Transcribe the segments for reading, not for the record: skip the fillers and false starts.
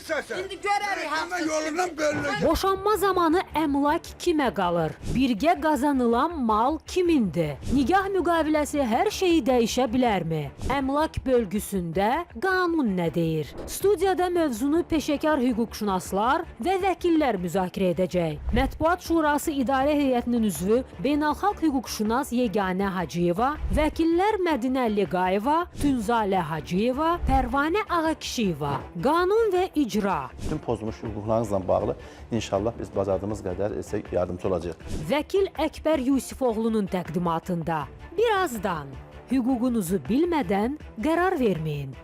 səsə. İndi görərik Məhkəmə yolundan belli. Boşanma zamanı əmlak kimə qalır? Birgə qazanılan mal kimindir? Nigah müqaviləsi hər şeyi dəyişə bilərmi? Əmlak bölgüsündə qanun nə deyir? Studiyada mövzunu peşəkar hüquqşünaslar və vəkillər müzakirə edəcək. Mətbuat Şurası İdarə Heyətinin üzvü beynəlxalq hüquqşünas Yeganə Hacıyeva, vəkillər Mədinə Liqayeva, Tünzalə Hacıyeva, Pərvanə Ağakişiyeva. Qanun və icra. Bütün pozulmuş hüquqlarınızla bağlı inşallah biz bacardığımız qədər sizə yardımcı olacağıq. Vəkil Əkbər Yusifoğlu'nun təqdimatında. Birazdan hüququnuzu bilmədən qərar verməyin.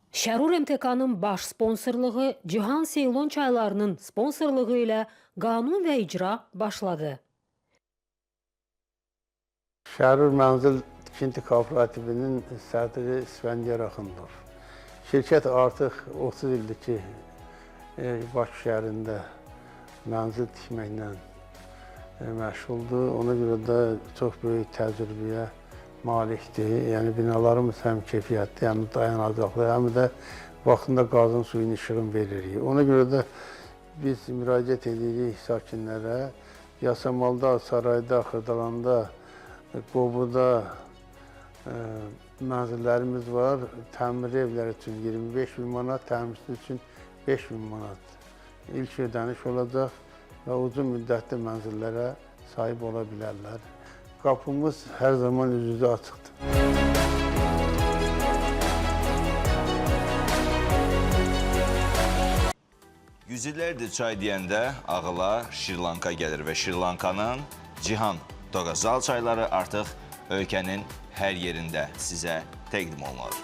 Şərur MTK-nın baş sponsorluğu, Cihan Seylon çaylarının sponsorluğu ilə qanun və icra başladı. Şərur Mənzil Tikinti Kooperativinin sədri İsfəndiyar Axundov. Şirkət artıq 30 ildir ki, Bakı şəhərində mənzil tikməklə məşğuldur. Ona görə də çox böyük təcrübəyə malikdir. Yəni binalarımız həm keyfiyyətli, həm dayanacaqlı, həm də vaxtında qazın suyun işığını veririk. Ona görə də biz müraciət edirik sakinlərə. Yasamalda, Sarayda, Xırdalanda, Qobuda mənzillərimiz var. Təmir evləri üçün 25.000 manat, təmirsiz üçün 5.000 manat ilk ödəniş olacaq və uzun müddətli mənzillərə sahib ola bilərlər. Qapımız hər zaman üz-üzə açıqdır. Yüzillərdir çay deyəndə ağıla Şri-Lanka gəlir və Şri-Lankanın Cihan Doğazal çayları artıq ölkənin hər yerində sizə təqdim olunur.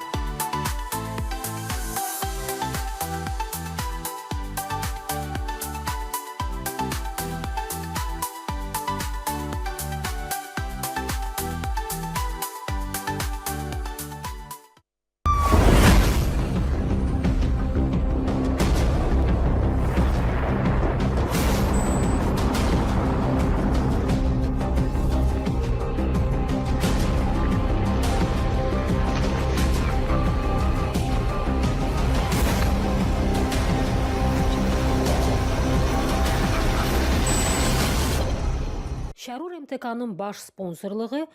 Şərur MTK-nın baş sponsorluğu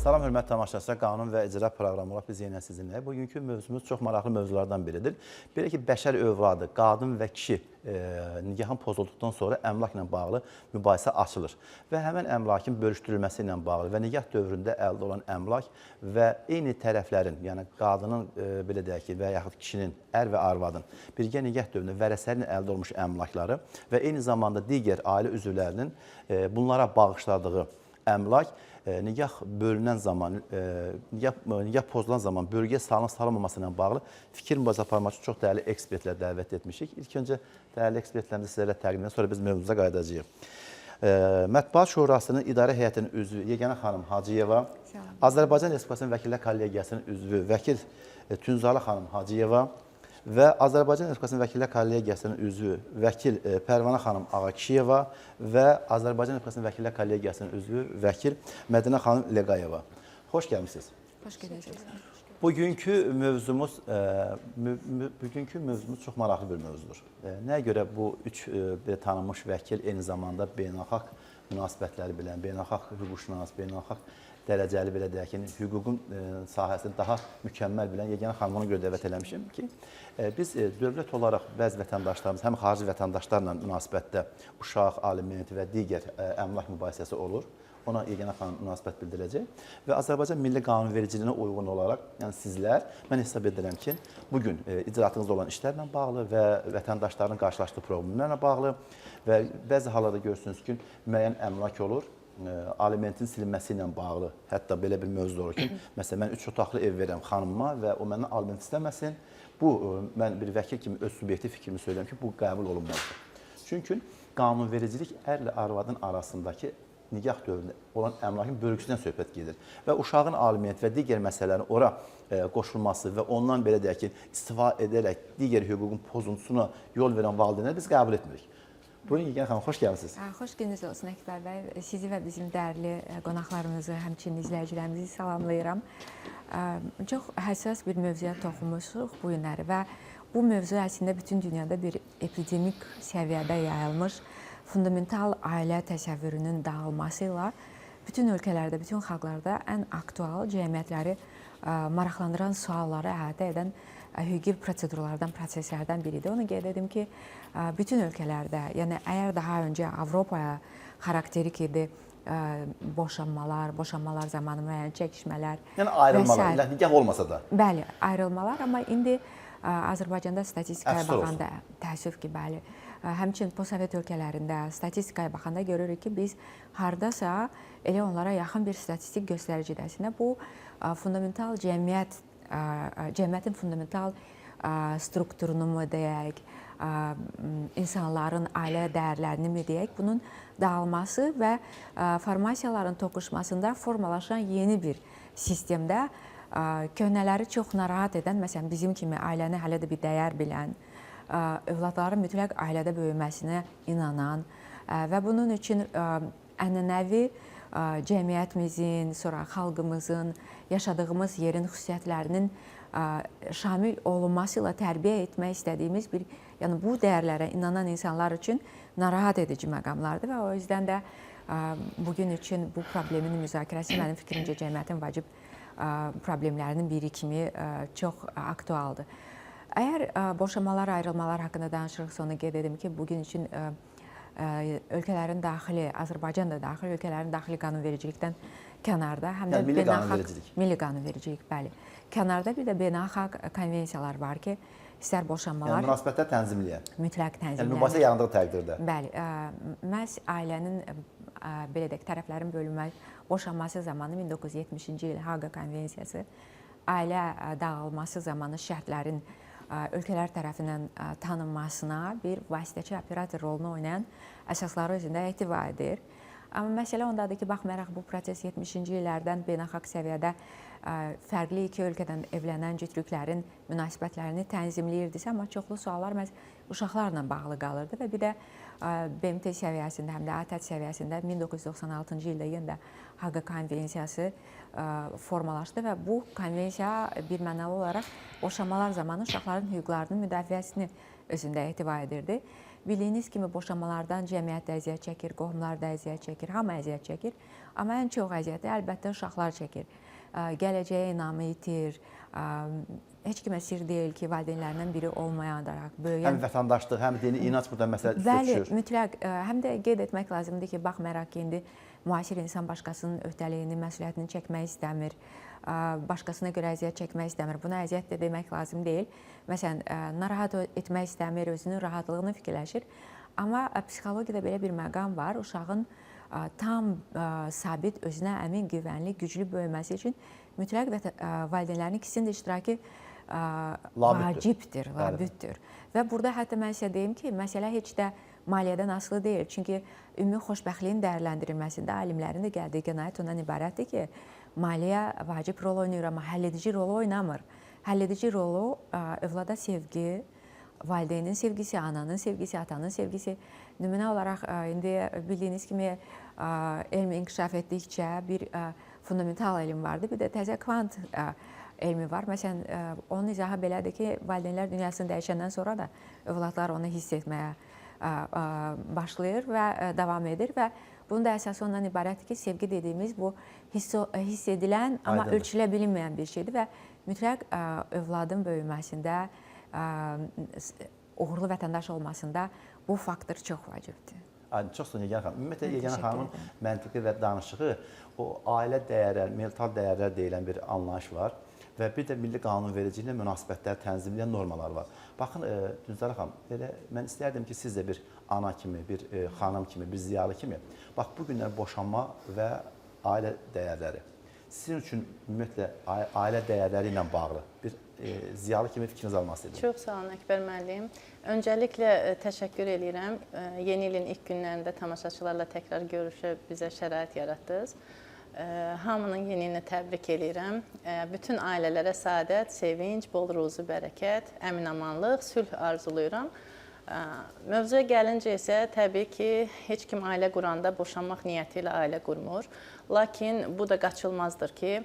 Salam, hörmətli tamaşaçılar, qanun və icra proqramı olaraq biz yenə sizinlə. Bugünkü mövzumuz çox maraqlı mövzulardan biridir. Belə ki, bəşər övladı, qadın və kişi nigahın pozulduqdan sonra əmlakla bağlı mübahisə açılır. Və həmən əmlakın bölüşdürülməsi ilə bağlı və nigah dövründə əldə olan əmlak və eyni tərəflərin, yəni qadının, belə deyək ki, və yaxud kişinin, ər və arvadın birgə nigah dövründə vərəsəli ilə əldə olmuş əmlakları və eyni zamanda digər ailə üzvlərinin bunlara bağışladığı əmlak nigah bölünən zaman, nigah pozulan zaman bölgəyə salınıb-salınmaması ilə bağlı fikir mübarizə aparmaq üçün çox dəyərli ekspertlər dəvət etmişik. İlk öncə dəyərli ekspertlərimizi sizlərlə təqdim edən, sonra biz mövzumuza qayıdacağıq. Mətbuat Şurasının İdarə Heyətinin üzvü Yeganə xanım Hacıyeva, Azərbaycan Respublikasının Vəkillər Kollegiyasının üzvü Vəkil Tünzalə xanım Hacıyeva və Azərbaycan Respublikasının Vəkillər Kollegiyasının üzvü Vəkil Pərvanə xanım Ağakişiyeva və Azərbaycan Respublikasının Vəkillər Kollegiyasının üzvü Vəkil Mədinə xanım Liqayeva. Xoş gəlmişsiniz. Xoş gələcəksiniz. Bugünkü mövzumuz çox maraqlı bir mövzudur. Nəyə görə bu üç tanınmış vəkil eyni zamanda beynəlxalq münasibətləri bilən, beynəlxalq hüquqşünas, beynəlxalq dərəcəli belə deyək ki, hüququn sahəsini daha mükəmməl bilən Yeganə xanımı ona görə dəvət eləmişim ki, biz dövlət olaraq bəzi vətəndaşlarımız, həm xarici vətəndaşlarla münasibətdə uşaq, aliment və digər əmlak mübahisəsi olur. Ona Yeganə xanım münasibət bildirəcək və Azərbaycan Milli Qanunvericiliyinə uyğun olaraq, yəni sizlər, mən hesab edirəm ki, bugün icraatınızda olan işlərlə bağlı və vətəndaşların qarşılaşdığı problemlərlə bağlı və bəzi hallarda görürsünüz ki, müəyyən əmlak olur, alimentin silinməsi ilə bağlı, hətta belə bir mövzu olur ki, məsələn, mən 3 otaqlı ev verirəm xanımıma və o məndən aliment istəməsin. Bu, mən bir vəkil kimi öz subyektiv fikrimi söyləyəm ki, bu qəbul olunmalıdır. Çünki qanunvericilik ərlə arvadın arasındakı nigah dövründə olan əmlakın bölgüsündən söhbət gedir və uşağın aliment və digər məsələlərin ora qoşulması və ondan belə deyək ki, istifa edərək digər hüququn pozuntusuna yol verən valideynləri biz qəbul etmirik. Buyurun Yeganə xanım, xoş gəlmisiniz. Xoş gününüz olsun Əkbər bəy. Sizi və bizim dəyərli qonaqlarımızı, həmçinin izləyicilərimizi salamlayıram. Çox həssas bir mövzuya toxunmuşuq bu günləri və bu mövzu əslində bütün dünyada bir epidemik səviyyədə yayılmış fundamental ailə təsəvvürünün dağılması ilə bütün ölkələrdə, bütün xalqlarda ən aktual cəmiyyətləri maraqlandıran sualları əhatə edən hüquqi prosedurlardan, proseslərdən biridir. Onu qeyd edim ki, bütün ölkələrdə, yəni əgər daha öncə Avropaya xarakterik idi, boşanmalar zamanı müəyyən çəkişmələr Yəni ayrılmalar, nikah olmasa da. Bəli, ayrılmalar, amma indi Azərbaycanda statistikaya baxanda, təəssüf ki, bəli, həmçinin postsovet ölkələrində statistikaya baxanda görürük ki, biz hardasa elə onlara yaxın bir statistik göstəricidə bu fundamental cəmiyyətin fundamental strukturunu mu deyək, insanların ailə dəyərlərini mi deyək, bunun dağılması və formasiyaların toqquşmasında formalaşan yeni bir sistemdə köhnələri çox narahat edən, məsələn, bizim kimi ailəni hələ də bir dəyər bilən, övladların mütləq ailədə böyüməsinə inanan və bunun üçün ənənəvi cəmiyyətimizin, sonra xalqımızın, yaşadığımız yerin xüsusiyyətlərinin şamil olunması ilə tərbiyə etmək istədiyimiz bir, yəni bu dəyərlərə inanan insanlar üçün narahat edici məqamlardır və o yüzdən də bugün üçün bu problemin müzakirəsi mənim fikrimcə cəmiyyətin vacib problemlərinin biri kimi çox aktualdır. Əgər boşanmalar, ayrılmalar haqqında danışırıqsa, onu qeyd edim ki, bugün üçün ölkələrin daxili, Azərbaycan da daxil, ölkələrin daxili qanunvericilikdən kənarda, həm də milli qanunvericilik, bəli. Kənarda bir də beynəlxalq konvensiyalar var ki, istər boşanmalar... Yəni münasibətlər tənzimləyən. Mütləq tənzimləyən. Yəni mübahisə yarandığı təqdirdə. Bəli, məhz ailənin, belə deyək, tərəflərin boşanması zamanı 1970-ci il Haqa konvensiyası ailə dağılması zamanı şərtlərin ölkələr tərəfindən tanınmasına bir vasitəçi operator rolunu oynayan əsasları özündə ehtiva edir. Amma məsələ ondadır ki, baxmayaraq bu proses 70-ci illərdən beynəlxalq səviyyədə fərqli iki ölkədən evlənən cütlüklərin münasibətlərini tənzimləyirdisə, amma çoxlu suallar məhz uşaqlarla bağlı qalırdı və bir də BMT səviyyəsində, həm də ATƏT səviyyəsində 1996-cı ildə yenə də Haqa konvensiyası formalaşdı və bu konvensiya bir mənalı olaraq boşanmalar zamanı uşaqların hüquqlarının müdafiəsini özündə ehtiva edirdi. Bildiyiniz kimi boşanmalardan cəmiyyət də əziyyət çəkir, qohumlar da əziyyət çəkir, hamı əziyyət çəkir. Amma ən çox əziyyəti əlbəttə uşaqlar çəkir. Gələcəyə inamı itir, heç kimə sir deyil ki, valideynlərindən biri olmayaraq böyüyən... Həm vətəndaşlıq, həm dini inanc burada məsələ üstə düşür. Bəli, mütləq. Həm də qeyd etmək lazımdır ki, baxmayaraq ki, indi müasir insan başqasının öhdəliyini, məsuliyyətini çəkmək istəmir, başqasına görə əziyyət çəkmək istəmir. Buna əziyyət də demək lazım deyil. Məsələn, narahat etmək istəmir, özünün rahatlığını fikirləşir. Amma psixologiyada belə bir məqam var. Uşağın tam sabit, özünə əmin, güvənli, güclü böyüməsi üçün mütləq valideynlərin ikisinin də iştirakı vacibdir, labüddür. Və burada hətta mən sizə deyim ki, məsələ heç də maliyyədən asılı deyil. Çünki ümumi xoşbəxtliyin dəyərləndirilməsində alimlərin də gəldiyi qənaət ondan ibarətdir ki, maliyyə vacib rol oynayır, amma həlledici rolu oynamır. Həlledici rolu övlada sevgi, valideynin sevgisi, ananın sevgisi, atanın sevgisi. Nümunə olaraq, indi bildiyiniz kimi elm inkişaf etdikcə bir fundamental elm vardır, bir də təzə kvant elmi var. Məsələn, onun izahı belədir ki, valideynlər dünyasını dəyişəndən sonra da övladlar onu hiss etməyə başlayır və davam edir və bunun da əsası ondan ibarətdir ki, sevgi dediyimiz bu hiss edilən, amma ölçülə bilinməyən bir şeydir və mütləq övladın böyüməsində, uğurlu vətəndaş olmasında bu faktor çox vacibdir. Çox sağ olun Yeganə xanım. Ümumiyyətlə Yeganə xanımın məntiqi və danışığı o ailə dəyərlər, mental dəyərlər deyilən bir anlayış var və bir də milli qanunvericiliklə münasibətlər tənzimləyən normalar var. Baxın, Düzdar xanım, mən istərdim ki, siz də bir ana kimi, bir xanım kimi, bir ziyalı kimi, bax, bu günlər boşanma və ailə dəyərləri sizin üçün ümumiyyətlə ailə dəyərləri ilə bağlı bir ziyalı kimi fikriniz almaq istəyirəm. Çox sağ olun Əkbər müəllim. Öncəliklə təşəkkür edirəm. Yeni ilin ilk günlərində tamaşaçılarla təkrar görüşüb bizə şərait yaratdınız. Hamının yeni ilini təbrik edirəm. Bütün ailələrə səadət, sevinc, bol ruzu, bərəkət, əmin-amanlıq, sülh arzuluyuram. Mövzuya gəlincə isə təbii ki, heç kim ailə quranda boşanmaq niyyəti ilə ailə qurmur. Lakin bu da qaçılmazdır ki,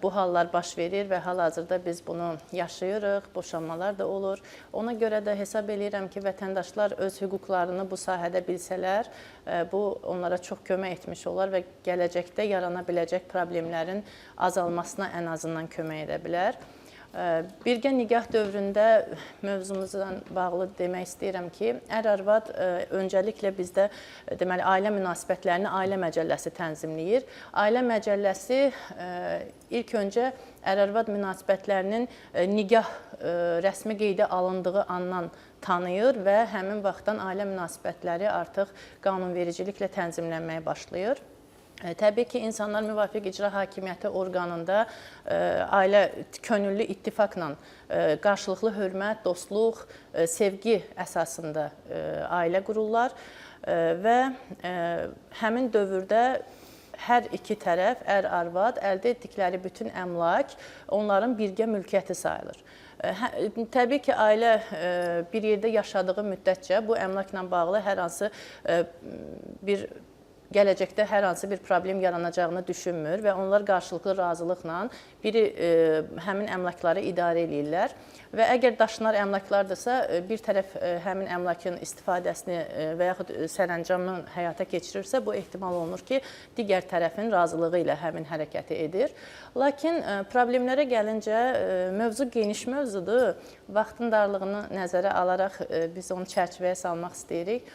bu hallar baş verir və hal-hazırda biz bunu yaşayırıq, boşanmalar da olur. Ona görə də hesab edirəm ki, vətəndaşlar öz hüquqlarını bu sahədə bilsələr, bu onlara çox kömək etmiş olar və gələcəkdə yarana biləcək problemlərin azalmasına ən azından kömək edə bilər. Birgə nigah dövründə mövzumuzla bağlı demək istəyirəm ki, ər-arvad öncəliklə bizdə deməli ailə münasibətlərini Ailə Məcəlləsi tənzimləyir. Ailə Məcəlləsi ilk öncə ər-arvad münasibətlərinin nigah rəsmi qeydə alındığı andan tanıyır və həmin vaxtdan ailə münasibətləri artıq qanunvericiliklə tənzimlənməyə başlayır. Təbii ki, insanlar müvafiq icra hakimiyyəti orqanında ailə könüllü ittifaqla qarşılıqlı hörmət, dostluq, sevgi əsasında ailə qururlar və həmin dövrdə hər iki tərəf, ər-arvad əldə etdikləri bütün əmlak onların birgə mülkiyyəti sayılır. Təbii ki, ailə bir yerdə yaşadığı müddətcə bu əmlakla bağlı hər hansı bir gələcəkdə hər hansı bir problem yaranacağını düşünmür və onlar qarşılıqlı razılıqla biri həmin əmlakları idarə edirlər və əgər daşınar əmlaklardırsa, bir tərəf həmin əmlakın istifadəsini və yaxud sərəncamını həyata keçirirsə, bu ehtimal olunur ki, digər tərəfin razılığı ilə həmin hərəkəti edir. Lakin problemlərə gəlincə, mövzu geniş mövzudur. Vaxtın darlığını nəzərə alaraq biz onu çərçivəyə salmaq istəyirik.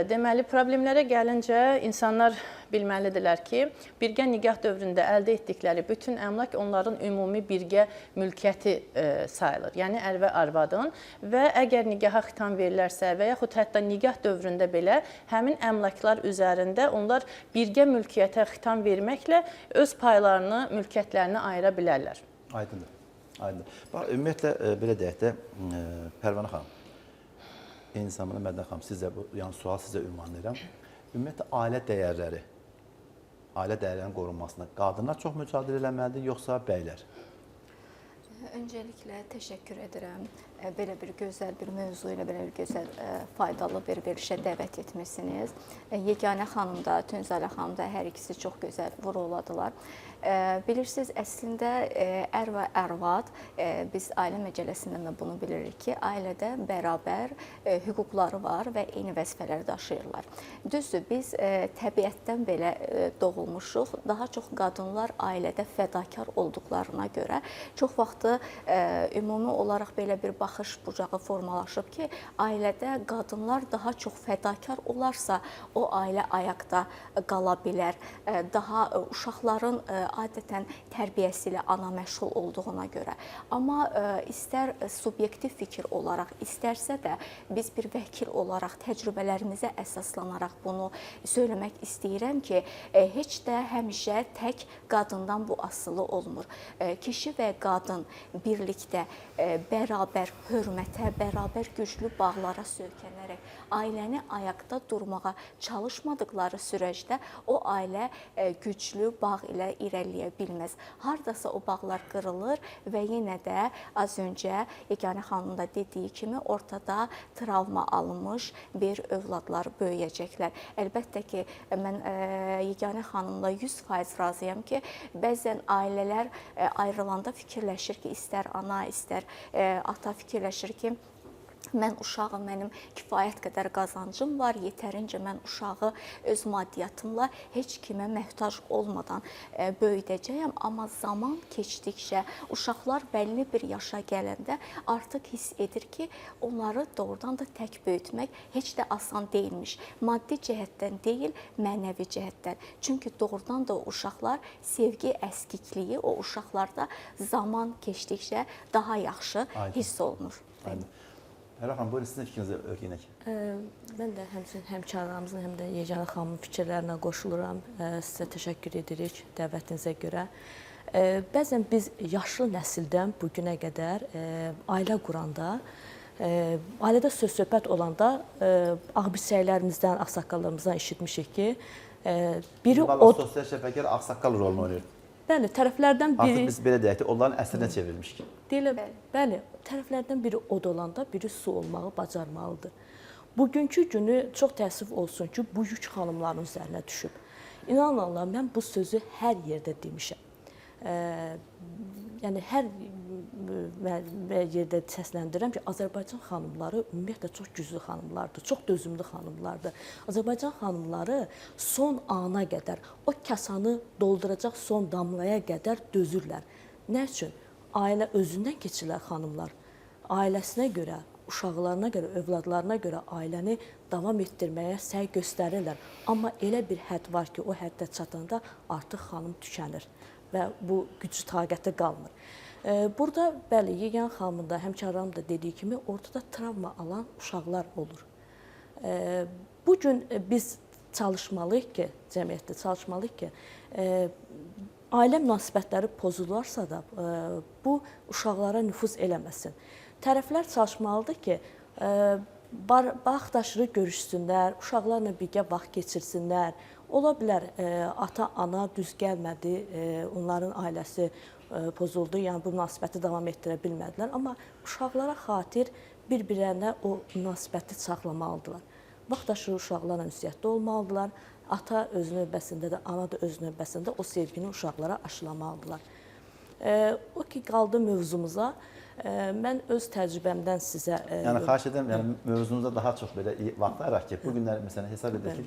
Deməli, problemlərə gəlincə, insanlar bilməlidirlər ki, birgə nigah dövründə əldə etdikləri bütün əmlak onların ümumi birgə mülkiyyəti sayılır. Yəni, ər və arvadın və əgər nigaha xitam verilərsə və yaxud hətta nigah dövründə belə həmin əmlaklar üzərində onlar birgə mülkiyyətə xitam verməklə öz paylarını, mülkiyyətlərini ayıra bilərlər. Aydındır, aydındır. Bax, ümumiyyətlə, belə deyək də, Pərvanə xanım, eyni zamanda Mədənə xanım, yəni sual sizə ünvanlayıram. Ümumiyyətlə, ailə dəyərlərinin qorunmasına qadınlar çox mücadilə eləməlidir, yoxsa bəylər? Öncəliklə təşəkkür edirəm. Belə bir gözəl bir mövzu ilə, belə bir gözəl, faydalı bir verilişə dəvət etmişsiniz. Yeganə xanım da, Tünzalə xanım da hər ikisi çox gözəl vurğuladılar. Bilirsiniz, əslində ər və ərvad, biz Ailə Məcəlləsindən də bunu bilirik ki, ailədə bərabər hüquqları var və eyni vəzifələri daşıyırlar. Düzdür, biz təbiətdən belə doğulmuşuq. Daha çox qadınlar ailədə fədakar olduqlarına görə çox vaxtı ümumi olaraq belə bir baxış bucağı formalaşıb ki, ailədə qadınlar daha çox fədakar olarsa, o ailə ayaqda qala bilər. Daha uşaqların adətən tərbiyəsi ilə ana məşğul olduğuna görə. Amma istər subyektiv fikir olaraq, istərsə də biz bir vəkil olaraq təcrübələrimizə əsaslanaraq bunu söyləmək istəyirəm ki, heç də həmişə tək qadından bu asılı olmur. Kişi və qadın birlikdə bərabər hörmətə, bərabər güclü bağlara söykənərək ailəni ayaqda durmağa çalışmadıqları sürəcdə o ailə güclü bağ ilə irəliləyə bilməz. Hardasa o bağlar qırılır və yenə də az öncə Yeganə xanımın da dediyi kimi ortada travma alınmış bir övladlar böyüyəcəklər. Əlbəttə ki, mən Yeganə xanımla 100% razıyam ki, bəzən ailələr ayrılanda fikirləşir ki, istər ana, istər ata fikirləşir ki, mən uşağım, mənim kifayət qədər qazancım var, yetərincə mən uşağı öz maddiyyatımla heç kimə möhtac olmadan böyüdəcəyəm. Amma zaman keçdikcə uşaqlar bəlli bir yaşa gələndə artıq hiss edir ki, onları doğrudan da tək böyütmək heç də asan deyilmiş. Maddi cəhətdən deyil, mənəvi cəhətdən. Çünki doğrudan da uşaqlar sevgi əskikliyi o uşaqlarda zaman keçdikcə daha yaxşı hiss olunur. Pərvanə xanım, buyurun, sizin fikrinizi öyrənək. Mən də həmkarlarımızın, həm də Yeganə xanımın fikirlərinə qoşuluram. Sizə təşəkkür edirik dəvətinizə görə. Bəzən biz yaşlı nəsildən bu günə qədər ailə quranda, ailədə söz-söhbət olanda ağbirçəklərimizdən, ağsaqqallarımızdan eşitmişik ki, biri sosial şəbəkələr ağsaqqal rolunu oynayır. Bəli, tərəflərdən biri Artıq biz belə deyək ki, onların əsrinə çevrilmişik. deyilə, bəli, tərəflərdən biri od olanda, biri su olmağı bacarmalıdır. Bugünkü günü çox təəssüf olsun ki, bu yük xanımların üzərinə düşüb. İnanın Allah, mən bu sözü hər yerdə demişəm. Yəni hər yerdə səsləndirirəm ki, Azərbaycan xanımları ümumiyyətlə çox güclü xanımlardır, çox dözümlü xanımlardır. Azərbaycan xanımları son ana qədər, o kasanı dolduracaq son damlaya qədər dözürlər. Nə üçün? Ailə özündən keçirlər xanımlar. Ailəsinə görə, uşaqlarına görə, övladlarına görə ailəni davam etdirməyə səy göstərirlər. Amma elə bir hədd var ki, o həddə çatanda artıq xanım tükənir və bu gücü taqəti qalmır. Burada bəli, Yeganə xanımın da, həmkarlarım da dediyi kimi ortada travma alan uşaqlar olur. Bu gün biz çalışmalıyıq ki, cəmiyyətdə çalışmalıyıq ki, ailə münasibətləri pozularsa da bu uşaqlara nüfuz eləməsin. Tərəflər çalışmalıdır ki, vaxtaşırı görüşsünlər, uşaqlarla birgə vaxt keçirsinlər. Ola bilər, ata-ana düz gəlmədi, onların ailəsi pozuldu, yəni bu münasibəti davam etdirə bilmədilər. Amma uşaqlara xatir bir-birlərinə o münasibəti saxlamalıdırlar. Vaxtaşırı uşaqlarla ünsiyyətdə olmalıdırlar. Ata öz növbəsində də, ana da öz növbəsində o sevgini uşaqlara aşılamalıdırlar. O ki, qaldı mövzumuza. Mən öz təcrübəmdən sizə... Yəni, xahiş edirəm, yəni, mövzumuza daha çox belə vaxt ayıraq ki, bu günlər, məsələn, hesab edək ki,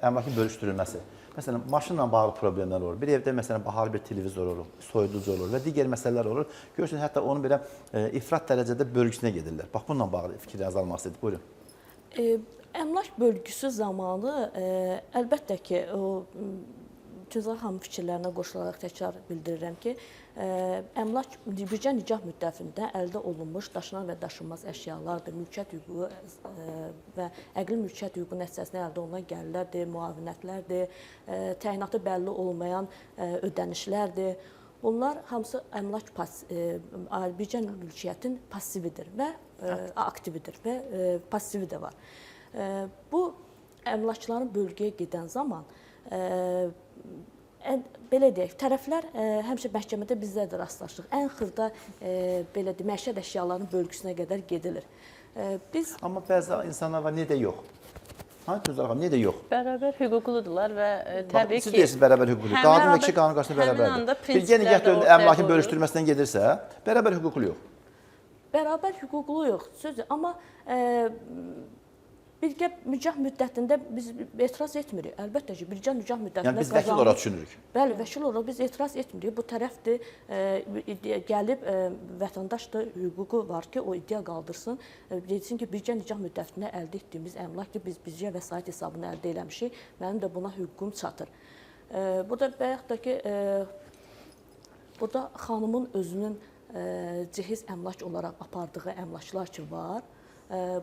əmlakın bölüşdürülməsi. Məsələn, maşınla bağlı problemlər olur. Bir evdə, məsələn, bahalı bir televizor olur, soyuducu olur və digər məsələlər olur. Görürsünüz, hətta onun belə ifrat dərəcədə bölgüsünə gedirlər. Bax, bununla bağlı fikirlərinizi almaq istədik. Buyurun. Əmlak bölgüsü zamanı əlbəttə ki, Tünzar xanımın fikirlərinə qoşularaq təkrar bildirirəm ki, əmlak bircə nicah müddətində əldə olunmuş daşınan və daşınmaz əşyalardır, mülkiyyət hüququ və əqli mülkiyyət hüququ nəticəsində əldə olunan gəlirlərdir, müavinətlərdir, təyinatı bəlli olmayan ödənişlərdir. Bunlar hamısı əmlak bircə mülkiyyətin passividir və aktividir və passivi də var. Bu əmlakların bölgəyə gedən zaman belə deyək, tərəflər həmişə məhkəmədə bizlər də rastlaşdıq. Ən xırda belə deyək, məişət əşyalarının bölgüsünə qədər gedilir. Amma bəzi insanlar var, niyə də yox? Tünzar xanım, niyə də yox? Bərabər hüquqludular və təbii ki... Siz deyirsiniz bərabər hüquqlu. Qadın və kişi qanun qarşısında bərabərdir. Birgə nigah dövründə əmlakın bölüşdürməsindən gedirsə, bərabər hüquqlu yox. Bərabər hüquqlu yox, sözü. Amma birgə nicah müddətində biz etiraz etmirik. Əlbəttə ki, birgə nicah müddətində yəni biz vəkil olaraq düşünürük. Bəli, vəkil olaraq biz etiraz etmirik. Bu tərəfdir, gəlib vətəndaş da hüququ var ki, o iddia qaldırsın. Desin ki, birgə nicah müddətində əldə etdiyimiz əmlak ki, biz birgə vəsait hesabını əldə eləmişik. Mənim də buna hüququm çatır. Burada bayaq da ki, burada xanımın özünün cehiz əmlak olaraq apardığı əmlaklar ki var.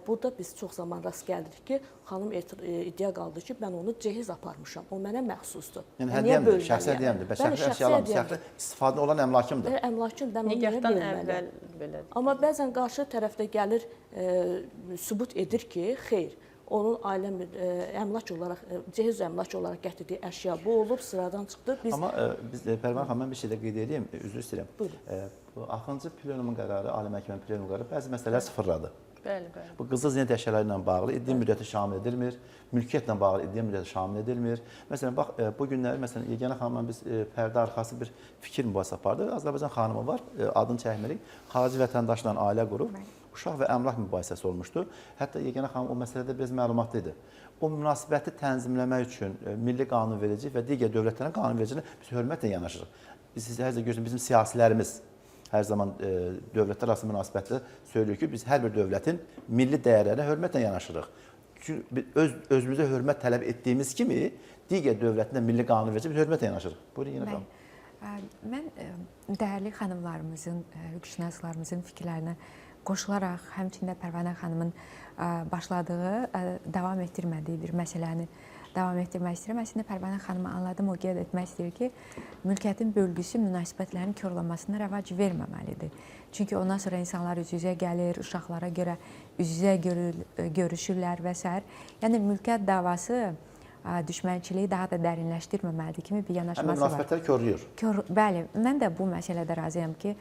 Burada biz çox zaman rast gəldik ki, xanım iddia qaldı ki, mən onu cehiz aparmışam, o mənə məxsusdur. Yəni, hədiyyəmdir, şəxsi hədiyyəmdir, şəxsi əşyalarım, şəxsi istifadə olan əmlakımdır. Əmlakım, mən onu niyə bölməliyəm? Amma bəzən qarşı tərəfdə gəlir, sübut edir ki, xeyr, onun ailə əmlak olaraq, cehiz əmlak olaraq gətirdiyi əşya bu olub, sıradan çıxdı. Amma biz, Pərvan xanım, mən bir şey də qeyd edeyim, üzr istəyirəm. Bu axıncı plenumun qərarı, Ali Məhkəmənin plenumun qərarı bəzi məsələlər sıfırladı. Bəli, bəli. Bu qızıl zinət əşyaları ilə bağlı iddia müddəti şamil edilmir, mülkiyyətlə bağlı iddia müddəti şamil edilmir. Məsələn, bax, bu günləri, məsələn, Yeganə xanımla biz pərdə arxası bir fikir mübahisə apardıq. Azərbaycan xanımı var, adını çəkmirik, xarici vətəndaşla ailə qurub, uşaq və əmlak mübahisəsi olmuşdu. Hətta Yeganə xanım o məsələdə biraz məlumatlı idi. O münasibəti tənzimləmək üçün milli qanunverici və digər dövlətlərin qanunvericiliyinə biz hörmətlə yanaşırıq. Siz hər zaman görürsünüz, bizim siyasilərimiz hər zaman dövlətlər arası münasibətdə söylüyor ki, biz hər bir dövlətin milli dəyərlərinə hörmətlə yanaşırıq. Çünki özümüzə hörmət tələb etdiyimiz kimi, digər dövlətin də milli qanunverici biz hörmətlə yanaşırıq. Buyurun, Yeganə xanım. Mən dəyərli xanımlarımızın, hüquqşünaslarımızın fikirlərinə qoşularaq, həmçində Pərvanə xanımın başladığı, davam etdirmədiyi bir məsələni davam etdirmək istəyirəm. Əslində, Pərvanə xanımı anladım, o qeyd etmək istəyir ki, mülkiyyətin bölgüsü münasibətlərin korlanmasına rəvac verməməlidir. Çünki ondan sonra insanlar üz-üzə gəlir, uşaqlara görə üz-üzə görüşürlər və s. Yəni, mülkiyyət davası düşmənçiliyi daha da dərinləşdirməməlidir kimi bir Həm yanaşması var. münasibətləri korlayır. Bəli, mən də bu məsələdə razıyam ki,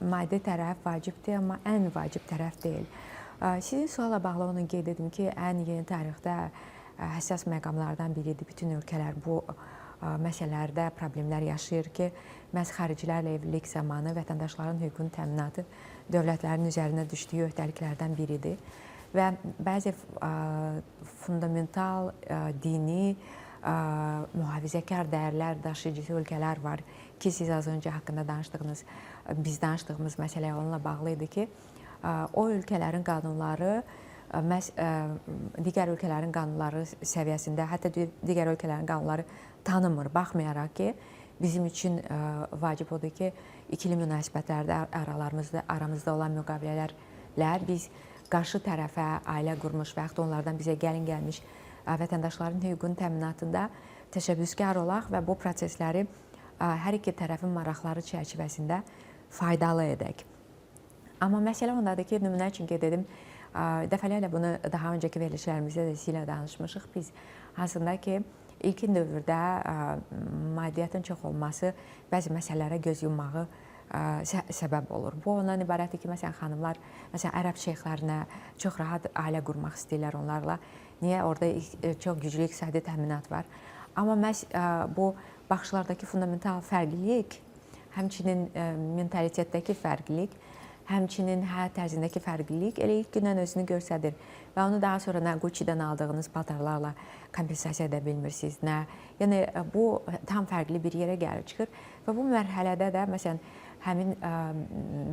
maddi tərəf vacibdir, amma ən vacib tərəf deyil. Sizin sualla bağlı onu qeyd edim ki, ən yeni tarixdə həssas məqamlardan biridir. Bütün ölkələr bu məsələlərdə problemlər yaşayır ki, məhz xaricilərlə evlilik zamanı vətəndaşların hüququnun təminatı dövlətlərin üzərinə düşdüyü öhdəliklərdən biridir. Və bəzi fundamental, dini, mühafizəkar dəyərlər daşıyıcısı ölkələr var ki, siz az öncə haqqında danışdığınız, biz danışdığımız məsələ onunla bağlı idi ki, o ölkələrin qanunları məhz digər ölkələrin qanunları səviyyəsində, hətta digər ölkələrin qanunları tanımır, baxmayaraq ki, bizim üçün vacib odur ki, ikili münasibətlərdə aramızda olan müqavilələrlə biz qarşı tərəfə ailə qurmuş və yaxud onlardan bizə gəlin gəlmiş vətəndaşların hüququnun təminatında təşəbbüskar olaq və bu prosesləri hər iki tərəfin maraqları çərçivəsində faydalı edək. Amma məsələ ondadır ki, nümunə üçün qeyd edim, dəfələrlə bunu daha öncəki verilişlərimizdə də sizinlə danışmışıq. Biz aslında ki, ilkin dövrdə maddiyyatın çox olması bəzi məsələlərə göz yummağı səbəb olur. Bu ondan ibarətdir ki, məsələn, xanımlar ərəb şeyxlərinə çox rahat ailə qurmaq istəyirlər onlarla. Niyə? Orada çox güclü iqtisadi təminat var. Amma məhz bu baxışlardakı fundamental fərqlilik, həmçinin mentalitetdəki fərqlilik, həmçinin həyat tərzindəki fərqlilik elə ilk gündən özünü göstərir. Və onu daha sonra nə Gucci-dən aldığınız paltarlarla kompensasiya edə bilmirsiniz, nə. Yəni, bu tam fərqli bir yerə gəlib çıxır. Və bu mərhələdə də, məsələn, həmin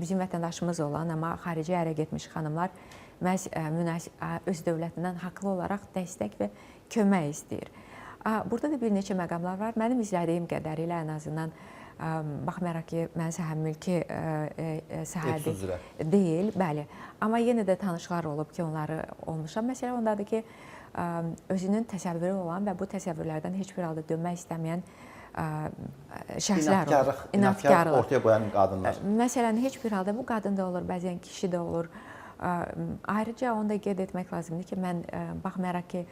bizim vətəndaşımız olan, amma xarici ərə getmiş xanımlar məhz öz dövlətindən haqlı olaraq dəstək və kömək istəyir. Burada da bir neçə məqamlar var. Mənim izlədiyim qədərilə ən azından, baxmayaraq ki, mən səhəm mülki sahədə deyil, bəli. Amma yenə də tanışlar olub ki, onları olmuşam. Məsələ ondadır ki, özünün təsəvvürü olan və bu təsəvvürlərdən heç bir halda dönmək istəməyən şəxslər olur. İnatkarlıq ortaya qoyan qadınlar. Məsələn, heç bir halda bu qadın da olur, bəzən kişi də olur. Ayrıca onu da qeyd etmək lazımdır ki, mən baxmayaraq ki,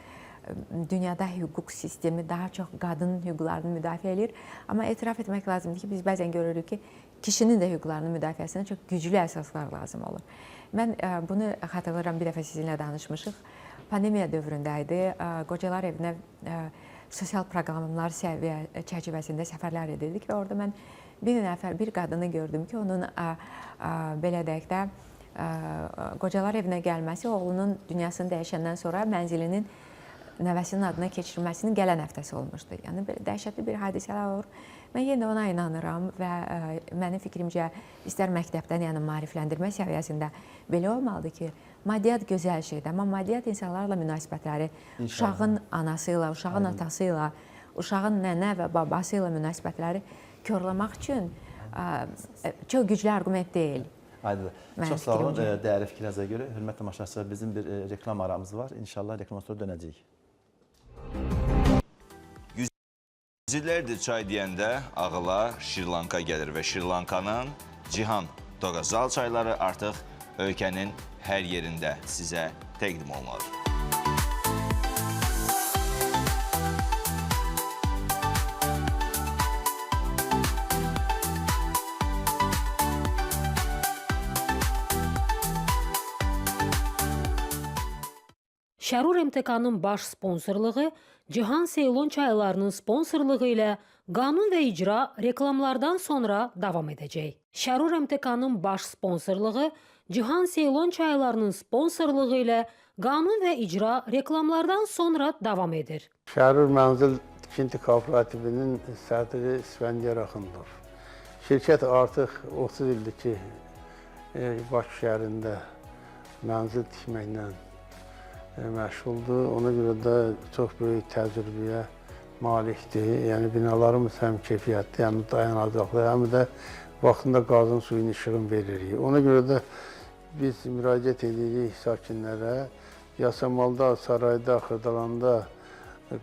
dünyada hüquq sistemi daha çox qadının hüquqlarını müdafiə edir. Amma etiraf etmək lazımdır ki, biz bəzən görürük ki, kişinin də hüquqlarının müdafiəsinə çox güclü əsaslar lazım olur. Mən bunu xatırlayıram, bir dəfə sizinlə danışmışıq. Pandemiya dövründə idi. Qocalar evinə sosial proqramlar çərçivəsində səfərlər edirdik və orada mən bir qadını gördüm ki, onun belə deyək də qocalar evinə gəlməsi oğlunun dünyasını dəyişəndən sonra mənzilinin nəvəsinin adına keçirilməsinin gələn həftəsi olmuşdu. Yəni, belə dəhşətli bir hadisələr olur. Mən yenə ona inanıram və mənim fikrimcə istər məktəbdən, yəni maarifləndirmə səviyyəsində belə olmalıdır ki, maddiyyat gözəl şeydir, amma maddiyyat insanlarla münasibətləri, uşağın anası ilə, uşağın atası ilə, uşağın nənə və babası ilə münasibətləri korlamaq üçün çox güclü arqument deyil. Aydındır. Çox sağ olun. Dəyərli fikrinizə görə, hörmətli tamaşaçılar, bizim bir reklam aramız var. İnşallah reklam sonra dönəcəyik. Yüzillərdir çay deyəndə ağıla Şirlanka gəlir və Şirlankanın Cihan Doğazal çayları artıq ölkənin hər yerində sizə təqdim olunur. Şərur MTK-nın baş sponsorluğu, Cihan Seylon çaylarının sponsorluğu ilə qanun və icra reklamlardan sonra davam edəcək. Şərur MTK-nın baş sponsorluğu, Cihan Seylon çaylarının sponsorluğu ilə qanun və icra reklamlardan sonra davam edir. Şərur Mənzil Tikinti Kooperativinin sədri İsfəndiyar Axundov. Şirkət artıq 30 ildir ki, Bakı şəhərində mənzil tikməklə məşğuldur. Ona görə də çox böyük təcrübəyə malikdir. Yəni binalarımız həm keyfiyyətli, həm dayanacaqlı, həm də vaxtında qazın suyun işığını veririk. Ona görə də biz müraciət edirik sakinlərə. Yasamalda, Sarayda, Xırdalanda,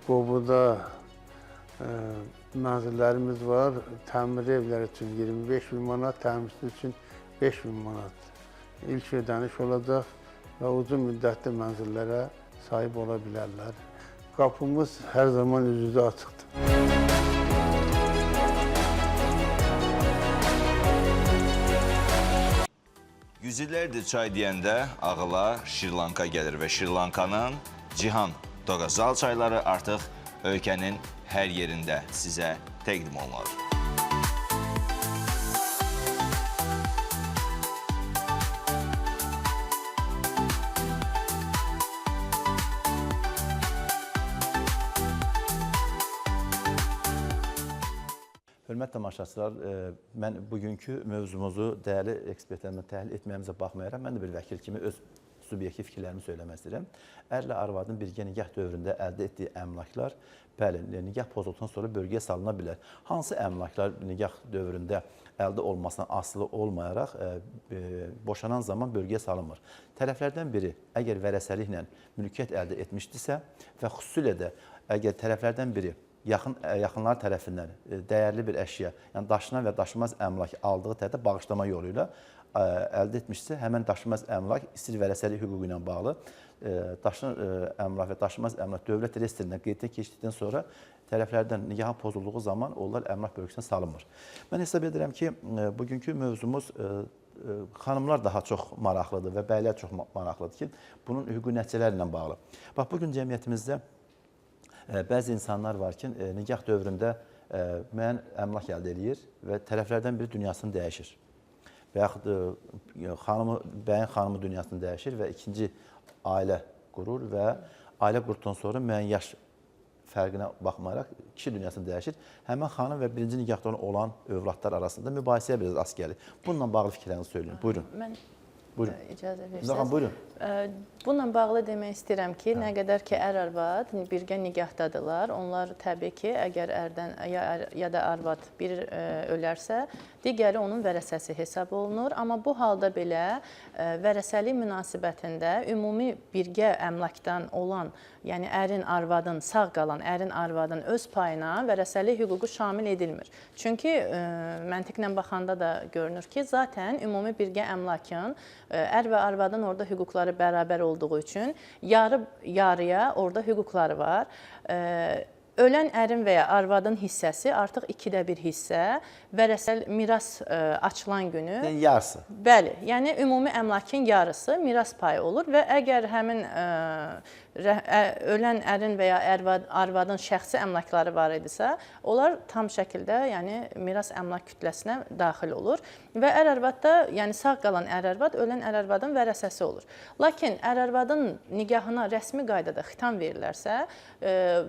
Qobuda mənzillərimiz var. Təmir evləri üçün 25.000 manat, təmirsiz üçün 5.000 manat ilk ödəniş olacaq və uzun müddətli mənzillərə sahib ola bilərlər. qapımız hər zaman üz-üzə açıqdır. Yüzillərdir çay deyəndə ağıla Şirlanka gəlir və Şirlankanın Cihan Doğazal çayları artıq ölkənin hər yerində sizə təqdim olunur. Hörmətli tamaşaçılar, mən bugünkü mövzumuzu dəyərli ekspertlərimlə təhlil etməyimizə baxmayaraq, mən də bir vəkil kimi öz subyektiv fikirlərimi söyləmək istəyirəm. Ərlə arvadın birgə nikah dövründə əldə etdiyi əmlaklar, bəli, nikah pozulduqdan sonra bölgəyə salına bilər. Hansı əmlaklar nikah dövründə əldə olmasına asılı olmayaraq boşanan zaman bölgəyə salınmır? Tərəflərdən biri əgər vərəsəliklə mülkiyyət əldə etmişdirsə və xüsusilə də əgər tərəflərdən biri yaxınlar tərəfindən dəyərli bir əşya, yəni daşınan və daşınmaz əmlak aldığı təqdirdə bağışlama yolu ilə əldə etmişsə, həmin daşınmaz əmlak istir vərəsəlik hüququ ilə bağlı daşınan əmlak və daşınmaz əmlak dövlət reyestrindən qeyddən keçdikdən sonra tərəflərdən nikahın pozulduğu zaman onlar əmlak bölgüsünə salınmır. Mən hesab edirəm ki, bugünkü mövzumuz xanımlar daha çox maraqlıdır və bəylər çox maraqlıdır ki, bunun hüquqi nəticələri ilə bağlı. Bax, bugün cəmiyyətimizdə bəzi insanlar var ki, nikah dövründə müəyyən əmlak əldə edir və tərəflərdən biri dünyasını dəyişir. Və yaxud bəyin xanımı dünyasını dəyişir və ikinci ailə qurur və ailə qurduqdan sonra müəyyən yaş fərqinə baxmayaraq kişi dünyasını dəyişir. Həmin xanım və birinci nikahda olan övladlar arasında mübahisəyə biraz rast gəlir. Bununla bağlı fikirlərinizi söyləyin. Buyurun. Mən Buyurun. icazə Zəxan, verirsiniz. buyurun. Bununla bağlı demək istəyirəm ki, nə qədər ki ər-arvad birgə nikahdadılar, onlar təbii ki, əgər ərdən ya da arvad biri ölərsə, digəri onun vərəsəsi hesab olunur. Amma bu halda belə vərəsəlik münasibətində ümumi birgə əmlakdan olan, yəni ərin, arvadın, sağ qalan ərin, arvadın öz payına vərəsəlik hüququ şamil edilmir. Çünki məntiqlə baxanda da görünür ki, zaten ümumi birgə əmlakın ər və arvadın orada hüquqları bərabər olduğu üçün yarı-yarıya orada hüquqları var. Ölən ərin və ya arvadın hissəsi artıq 2də 1 hissə vərəsəl miras açılan günü. Yəni yarısı. Bəli, yəni ümumi əmlakın yarısı miras payı olur və əgər həmin ölən ərin və ya arvadın şəxsi əmlakları var idisə, onlar tam şəkildə, yəni miras əmlak kütləsinə daxil olur və ər-arvad da, yəni sağ qalan ər-arvad ölən ər-arvadın vərəsəsi olur. Lakin ər-arvadın nikahına rəsmi qaydada xitam verilərsə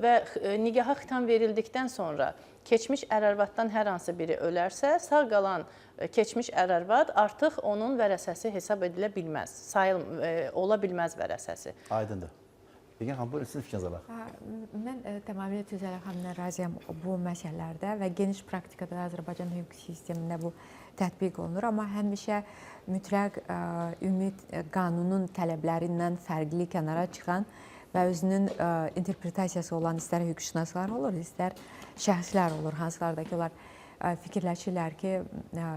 və nikaha xitam verildikdən sonra keçmiş ər-arvaddan hər hansı biri ölərsə, sağ qalan keçmiş ər-arvad artıq onun vərəsəsi hesab edilə bilməz, ola bilməz vərəsəsi. Aydındır. Bilgin xanım, buyurun, sizin fikriniz var. Mən tamamilə Tüzələ xanımla razıyam bu məsələlərdə və geniş praktikada Azərbaycan hüquq sistemində bu tətbiq olunur. Amma həmişə mütləq ümumi qanunun tələblərindən fərqli kənara çıxan və özünün interpretasiyası olan istər hüquqşünaslar olur, istər şəxslər olur, hansılarda ki, onlar fikirləşirlər ki,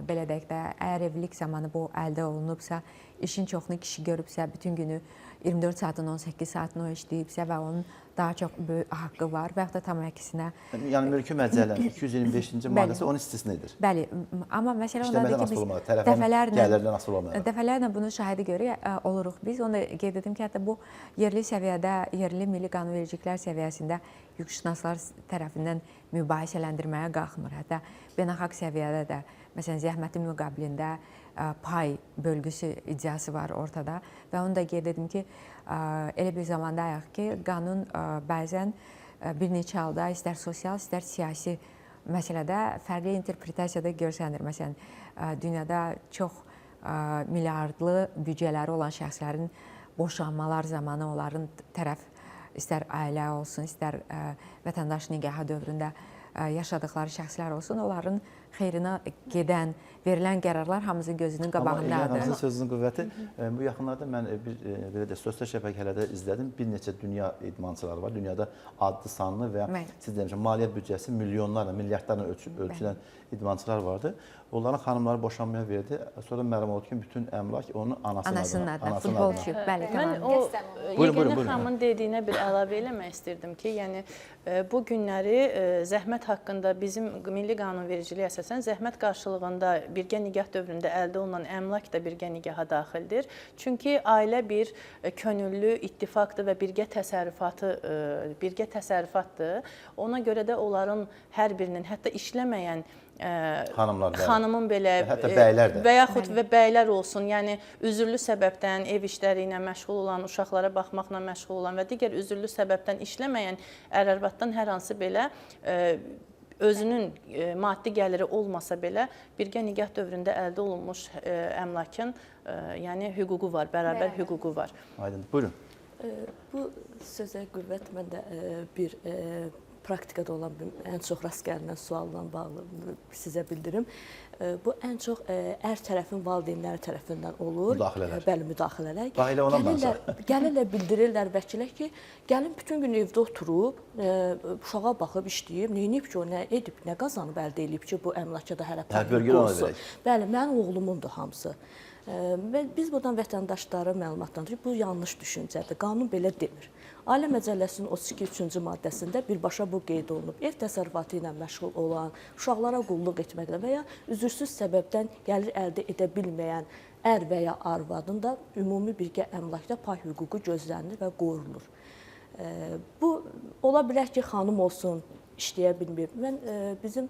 belə deyək də, əgər evlilik zamanı bu əldə olunubsa, işin çoxunu kişi görübsə, bütün günü 24 saatın 18 saatını o işləyibsə və onun daha çox böyük haqqı var və yaxud da tam əksinə. Yəni mülki məcəllənin 225-ci maddəsi onun istisna edir. Bəli, amma məsələ ondadır ki, biz dəfələrlə bunun şahidi görürük, oluruq biz. Onu da qeyd edim ki, hətta bu yerli səviyyədə, yerli milli qanunvericiliklər səviyyəsində hüquqşünaslar tərəfindən mübahisələndirməyə qalxmır. Hətta beynəlxalq səviyyədə də, məsələn, zəhmətin müqabilində pay bölgüsü iddiası var ortada və onu da qeyd edim ki, elə bir zamandayıq ki, qanun bəzən bir neçə halda istər sosial, istər siyasi məsələdə fərqli interpretasiyada görsənir. Məsələn, dünyada çox milyardlı büdcələri olan şəxslərin boşanmalar zamanı onların tərəf istər ailə olsun, istər vətəndaş nigahı dövründə yaşadıkları şəxslər olsun, onların xeyrinə gedən, verilən qərarlar hamımızın gözünün Amma qabağındadır. İlhan sözünün qüvvəti, bu yaxınlarda mən bir belə də sosial şəbəkələrdə izlədim. Bir neçə dünya idmançıları var. Dünyada adlı sanlı və siz demişsiniz, maliyyə büdcəsi milyonlarla, milyardlarla ölçülən idmançılar vardı. Onların xanımları boşanmaya verdi. Sonra məlum oldu ki, bütün əmlak onun anasının adına. Futbolçu, bəli, Mən tamam. o Yeganə xanımın dediyinə bir əlavə eləmək istirdim ki, yəni bu günləri zəhmət haqqında bizim milli qanunvericiliyə əsasən zəhmət qarşılığında birgə nigah dövründə əldə olunan əmlak da birgə nigaha daxildir. Çünki ailə bir könüllü ittifaqdır və birgə təsərrüfatdır. Ona görə də onların hər birinin, hətta işləməyən xanımın belə hətta bəylər də və yaxud və bəylər olsun, yəni üzürlü səbəbdən ev işləri ilə məşğul olan, uşaqlara baxmaqla məşğul olan və digər üzürlü səbəbdən işləməyən ər-arvaddan hər hansı belə özünün maddi gəliri olmasa belə birgə nigah dövründə əldə olunmuş əmlakın yəni hüququ var, bərabər hüququ var. Aydın, buyurun. Bu sözə qüvvət mən də bir praktikada olan ən çox rast gəlinən sualla bağlı sizə bildirim. Bu ən çox ər tərəfin valideynləri tərəfindən olur. Müdaxilələr. Bəli, müdaxilələr. Dahilə olanlarsa. Gəlirlər, bildirirlər vəkilə ki, gəlin bütün gün evdə oturub, uşağa baxıb işləyib, neyinib ki, o nə edib, nə qazanıb əldə edib ki, bu əmlakada hələ payı olsun. Bəli, mənim oğlumundur hamısı. Və biz buradan vətəndaşlara məlumatlandırırıq, bu yanlış düşüncədir. Qanun belə demir. Ailə Məcəlləsinin 32-3-cü maddəsində birbaşa bu qeyd olunub. Ev təsərrüfatı ilə məşğul olan, uşaqlara qulluq etməklə və ya üzürsüz səbəbdən gəlir əldə edə bilməyən ər və ya arvadın da ümumi birgə əmlakda pay hüququ gözlənilir və qorunur. Bu, ola bilər ki, xanım olsun, işləyə bilmir. Bizim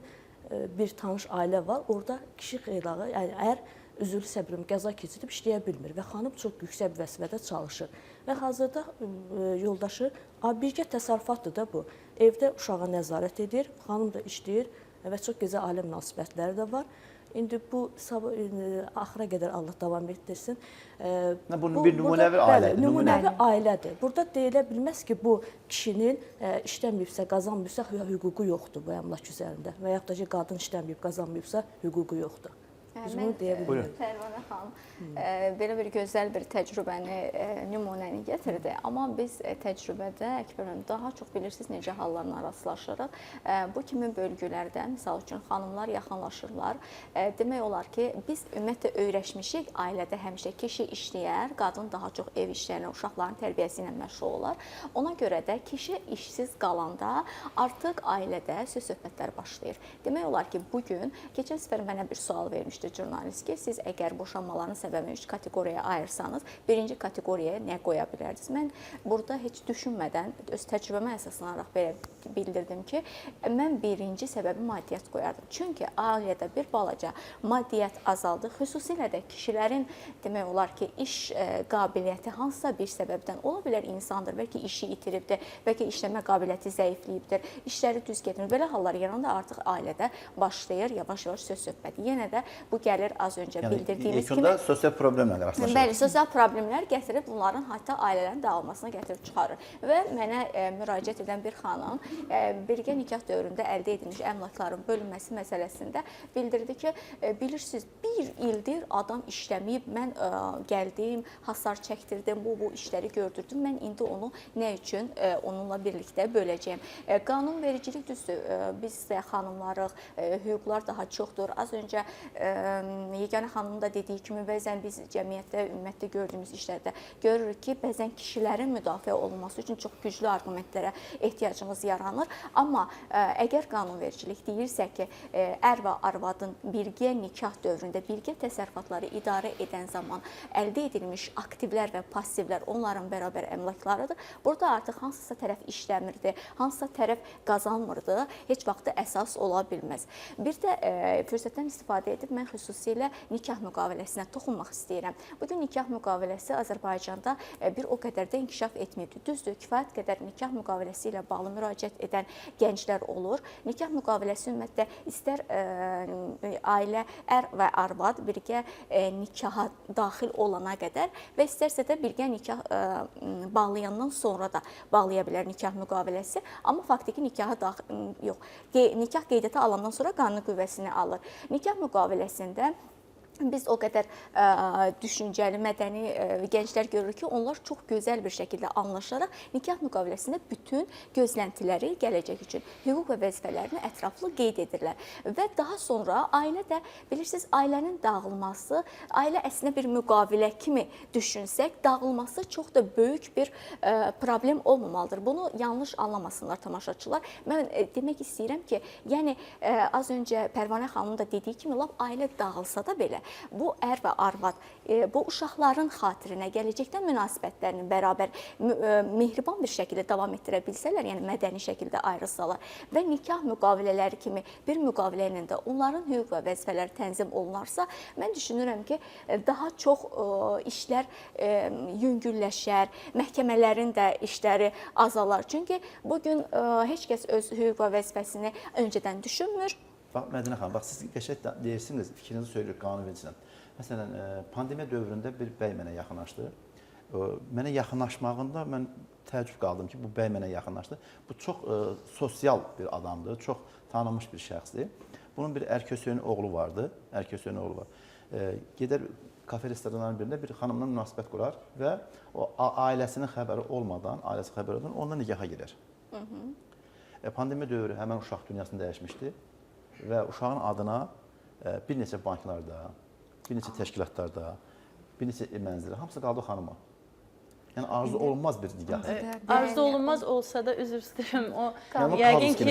bir tanış ailə var, orada kişi xeylağı, yəni ər üzürlü səbəbdən qəza keçirib işləyə bilmir və xanım çox yüksək vəzifədə çalışır. Və hazırda yoldaşı birgə təsərrüfatdır da bu. Evdə uşağa nəzarət edir, xanım da işləyir və çox gözəl ailə münasibətləri də var. İndi bu axıra qədər Allah davam etdirsin. Bu bir nümunəvi ailədir. Nümunəvi ailədir. Burada deyilə bilməz ki, bu kişinin işləməyibsə, qazanmayıbsa hüququ yoxdur bu əmlak üzərində və yaxud da ki, qadın işləməyib, qazanmayıbsa hüququ yoxdur. Mən Pərvanə xanım belə bir gözəl bir təcrübəni, nümunəni gətirdi. Amma biz təcrübədə Əkbər daha çox bilirsiniz necə hallarla rastlaşırıq. Bu kimi bölgülərdə, misal üçün xanımlar yaxınlaşırlar. Demək olar ki, biz ümumiyyətlə öyrəşmişik, ailədə həmişə kişi işləyər, qadın daha çox ev işlərinə, uşaqların tərbiyəsi ilə məşğul olar. Ona görə də kişi işsiz qalanda artıq ailədə söz-söhbətlər başlayır. Demək olar ki, bugün, keçən səfər mənə bir sual vermişdi jurnalist ki, siz əgər boşanmaların səbəbini 3 kateqoriyaya ayırsanız, birinci kateqoriyaya nə qoya bilərdiniz? Mən burada heç düşünmədən, öz təcrübəmə əsaslanaraq belə bildirdim ki, mən birinci səbəbi maddiyyat qoyardım. Çünki ailədə bir balaca maddiyyat azaldı, xüsusilə də kişilərin demək olar ki, iş qabiliyyəti hansısa bir səbəbdən ola bilər insandır, bəlkə işi itiribdir, bəlkə işləmə qabiliyyəti zəifləyibdir, işləri düz getmir. Belə hallar yaranda artıq ailədə başlayır yavaş-yavaş söz-söhbəti. Yenə də bu gəlir az öncə bildirdiyimiz kimi. Yekunda sosial problemlərlə rastlaşır. Bəli, sosial problemlər gətirib bunların hatta ailələrin dağılmasına gətirib çıxarır. Və mənə müraciət edən bir xanım birgə nikah dövründə əldə edilmiş əmlakların bölünməsi məsələsində bildirdi ki, bilirsiniz, bir ildir adam işləməyib, mən gəldim, hasar çəkdirdim, bu işləri gördürdüm, mən indi onu nə üçün onunla birlikdə böləcəyim. Qanunvericilik düzdür, biz də xanımlarıq, hüquqlar daha çoxdur. Az öncə Yeganə xanımın da dediyi kimi, bəzən biz cəmiyyətdə, ümumiyyətlə gördüyümüz işlərdə görürük ki, bəzən kişilərin müdafiə olunması üçün çox güclü arqumentlərə ehtiyacımız yaranır. Amma əgər qanunvericilik deyirsə ki, ər və arvadın birgə nikah dövründə birgə təsərrüfatları idarə edən zaman əldə edilmiş aktivlər və passivlər onların bərabər əmlaklarıdır. Burada artıq hansısa tərəf işləmirdi, hansısa tərəf qazanmırdı, heç vaxtı əsas ola bilməz. Bir də fürsətdən istifadə edib mən xüsusilə nikah müqaviləsinə toxunmaq istəyirəm. Bugün nikah müqaviləsi Azərbaycanda bir o qədər də inkişaf etmirdi. Düzdür, kifayət qədər nikah müqaviləsi ilə bağlı müraciət hərəkət edən gənclər olur. Nikah müqaviləsi ümumiyyətlə istər ailə, ər və arvad birgə nikaha daxil olana qədər və istərsə də birgə nikah bağlayandan sonra da bağlaya bilər nikah müqaviləsi. Amma faktiki nikaha nikah qeydiyyata alandan sonra qanuni qüvvəsini alır. Nikah müqaviləsində biz o qədər düşüncəli, mədəni gənclər görürük ki, onlar çox gözəl bir şəkildə anlaşaraq nikah müqaviləsində bütün gözləntiləri gələcək üçün hüquq və vəzifələrini ətraflı qeyd edirlər. Və daha sonra ailə də, bilirsiniz, ailənin dağılması, ailə əslində bir müqavilə kimi düşünsək, dağılması çox da böyük bir problem olmamalıdır. Bunu yanlış anlamasınlar tamaşaçılar. Mən demək istəyirəm ki, yəni az öncə Pərvanə xanımın da dediyi kimi, lap ailə dağılsa da belə, bu ər və arvad, bu uşaqların xatirinə gələcəkdən münasibətlərini bərabər mehriban bir şəkildə davam etdirə bilsələr, yəni mədəni şəkildə ayrılsalar və nikah müqavilələri kimi bir müqavilə ilə də onların hüquq və vəzifələri tənzim olunarsa, mən düşünürəm ki, daha çox işlər yüngülləşər, məhkəmələrin də işləri azalar. Çünki bugün heç kəs öz hüquq və vəzifəsini öncədən düşünmür. Bax, Mədinə xanım, bax, siz qəşəng deyirsiniz, fikrinizi söyləyirik qanunvericisindən. Məsələn, pandemiya dövründə bir bəy mənə yaxınlaşdı. Mənə yaxınlaşmağında mən təəccüb qaldım ki, bu bəy mənə yaxınlaşdı. Bu çox sosial bir adamdır, çox tanınmış bir şəxsdir. Bunun bir Ərkösöyün oğlu vardı, Ərkösöyün oğlu var. Gedər kafe restoranların birində bir xanımla münasibət qurar və o ailəsinin xəbəri olmadan, ondan nikaha girer. Pandemiya dövrü həmən uşaq dünyasını dəyişmişdi. Və uşağın adına bir neçə banklarda, bir neçə təşkilatlarda, bir neçə mənzilə, hamısı qaldı xanıma. Yəni arzu olunmaz bir nikah. Arzu olunmaz olsa da üzr istəyirəm, o yəqin ki,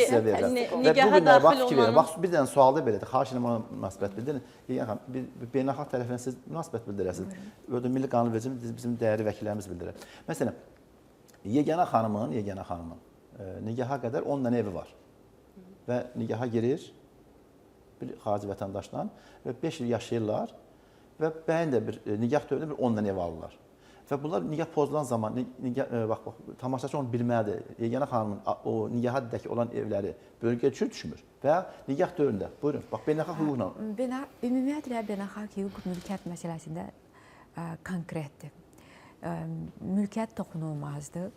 nigaha daxil olmanın... Bax, bir dənə sualda belədir, xahiş edirəm ona münasibət bildirin. Bir beynəlxalq tərəfindən siz münasibət bildirəsiniz. Ödə milli qanunvericiliyin bizim dəyərli vəkillərimiz bildirir. Məsələn, yeganə xanımın nigaha qədər 10 dənə evi var və nigaha girir bir xarici vətəndaşdan və 5 il yaşayırlar və bəyin də bir nigah dövründə bir 10 dənə ev alırlar. Və bunlar nigah pozulan zaman, tamaşaçı onu bilməlidir, yeganə xanımın o nigaha dək olan evləri bölgəyə düşmür və nigah dövründə, buyurun, bax, beynəlxalq hüquqla. Ümumiyyətlə, beynəlxalq hüquq mülkiyyət məsələsində konkretdir. Mülkiyyət toxunulmazdır.